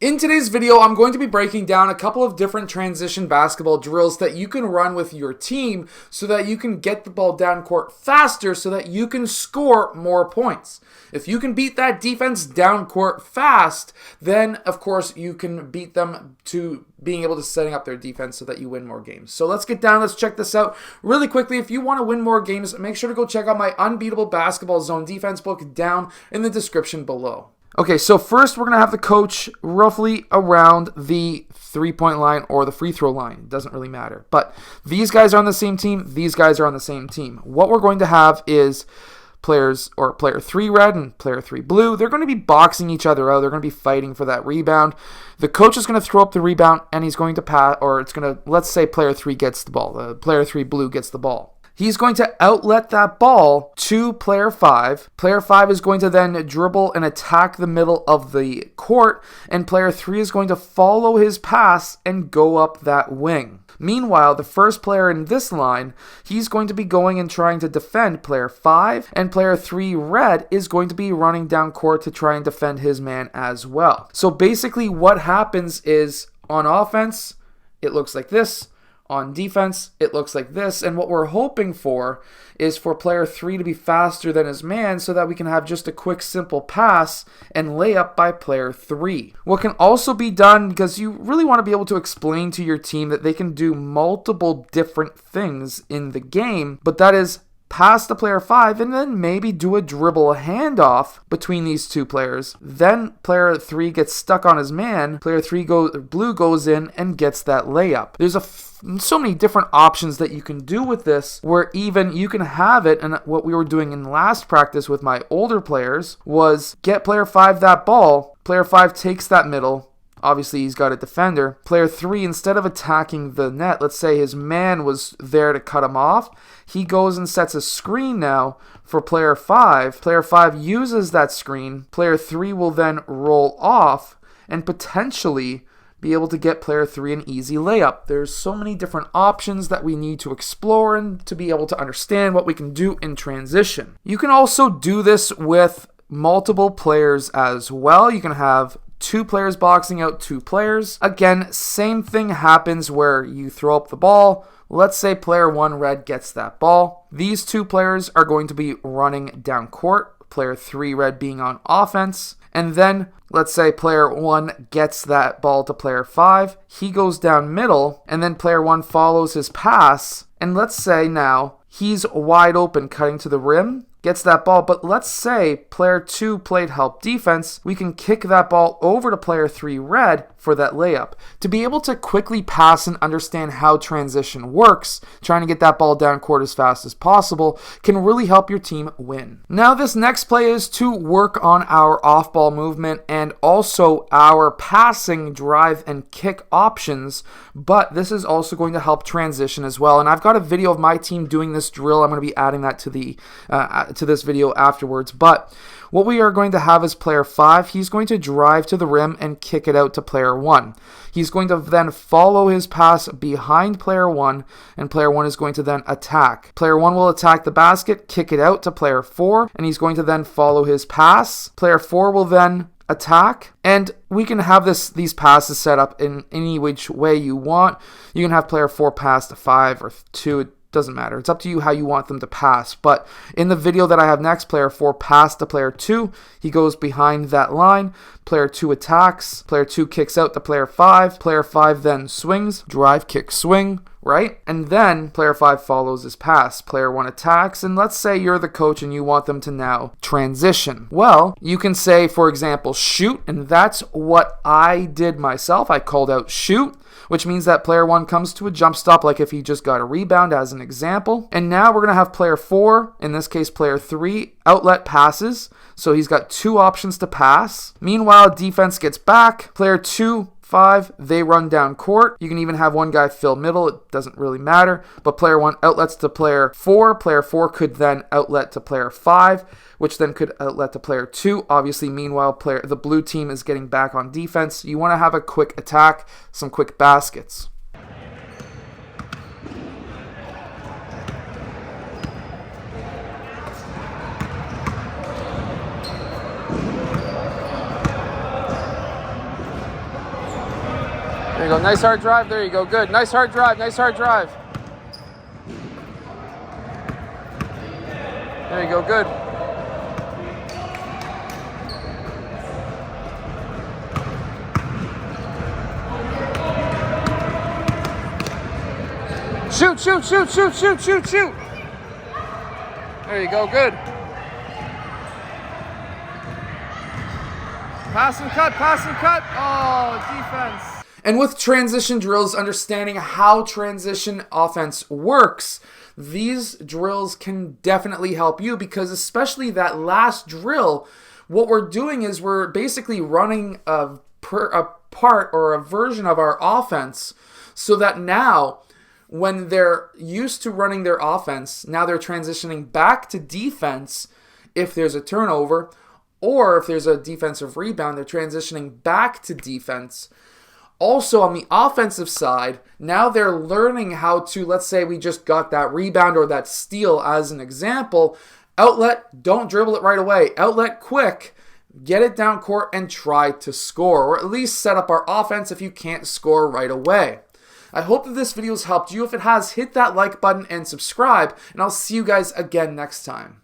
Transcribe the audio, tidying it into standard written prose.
In today's video, I'm going to be breaking down a couple of different transition basketball drills that you can run with your team so that you can get the ball down court faster so that you can score more points. If you can beat that defense down court fast, then of course you can beat them to being able to setting up their defense so that you win more games. So let's get down, let's check this out really quickly. If you want to win more games, make sure to go check out my Unbeatable Basketball Zone Defense book down in the description below. Okay, so first we're going to have the coach roughly around the three-point line or the free throw line. It doesn't really matter. But these guys are on the same team. These guys are on the same team. What we're going to have is player 3 red and player 3 blue. They're going to be boxing each other out. They're going to be fighting for that rebound. The coach is going to throw up the rebound and he's going to pass, or it's going to, let's say player 3 gets the ball. Player 3 blue gets the ball. He's going to outlet that ball to player 5. Player 5 is going to then dribble and attack the middle of the court, and player 3 is going to follow his pass and go up that wing. Meanwhile, the first player in this line, he's going to be going and trying to defend player 5, and player 3 red is going to be running down court to try and defend his man as well. So basically what happens is on offense, it looks like this. On defense, it looks like this, and what we're hoping for is for player 3 to be faster than his man so that we can have just a quick, simple pass and layup by player 3. What can also be done, because you really want to be able to explain to your team that they can do multiple different things in the game, but that is pass to player 5 and then maybe do a dribble handoff between these two players. Then player 3 gets stuck on his man. Player 3 blue goes in and gets that layup. There's so many different options that you can do with this, where even you can have it, and what we were doing in last practice with my older players was get player 5 that ball. Player 5 takes that middle. Obviously, he's got a defender. Player 3, instead of attacking the net, let's say his man was there to cut him off, he goes and sets a screen now for player 5. Player 5 uses that screen. Player 3 will then roll off and potentially be able to get player 3 an easy layup. There's so many different options that we need to explore and to be able to understand what we can do in transition. You can also do this with multiple players as well. You can have 2 players boxing out 2 players. Again, same thing happens where you throw up the ball. Let's say player 1 red gets that ball. These 2 players are going to be running down court. Player 3 red being on offense. And then let's say player 1 gets that ball to player 5. He goes down middle, and then player 1 follows his pass. And let's say now he's wide open cutting to the rim, gets that ball, but let's say player 2 played help defense. We can kick that ball over to player 3 red for that layup. To be able to quickly pass and understand how transition works, trying to get that ball down court as fast as possible can really help your team win. Now this next play is to work on our off-ball movement and also our passing, drive, and kick options, but this is also going to help transition as well. And I've got a video of my team doing this drill. I'm going to be adding that to this video afterwards, but what we are going to have is player 5. He's going to drive to the rim and kick it out to player 1. He's going to then follow his pass behind player 1, and player 1 is going to then attack. Player 1 will attack the basket, kick it out to player 4, and he's going to then follow his pass. Player 4 will then attack, and we can have these passes set up in any which way you want. You can have player 4 pass to 5 or 2. Doesn't matter. It's up to you how you want them to pass. But in the video that I have next, player 4 passed to player 2. He goes behind that line. Player 2 attacks. Player 2 kicks out to player 5. Player 5 then swings. Drive, kick, swing. Right? And then player 5 follows his pass. Player 1 attacks, and let's say you're the coach and you want them to now transition. Well, you can say, for example, shoot, and that's what I did myself. I called out shoot, which means that player 1 comes to a jump stop like if he just got a rebound as an example. And now we're going to have player 4, in this case player 3, outlet passes. So he's got 2 options to pass. Meanwhile, defense gets back. Player 2, 5, they run down court. You can even have one guy fill middle. It doesn't really matter. But player 1 outlets to player 4. Player 4 could then outlet to player 5, which then could outlet to player 2. Obviously, meanwhile, the blue team is getting back on defense. You want to have a quick attack, some quick baskets. There you go. Nice hard drive. There you go. Good. Nice hard drive. Nice hard drive. There you go. Good. Shoot, shoot, shoot, shoot, shoot, shoot, shoot. There you go. Good. Pass and cut, pass and cut. Oh, defense. And with transition drills, understanding how transition offense works, these drills can definitely help you, because especially that last drill, what we're doing is we're basically running a part or a version of our offense, so that now when they're used to running their offense, now they're transitioning back to defense if there's a turnover, or if there's a defensive rebound, they're transitioning back to defense. Also, on the offensive side, now they're learning how to, let's say we just got that rebound or that steal as an example. Outlet, don't dribble it right away. Outlet quick, get it down court and try to score, or at least set up our offense if you can't score right away. I hope that this video has helped you. If it has, hit that like button and subscribe, and I'll see you guys again next time.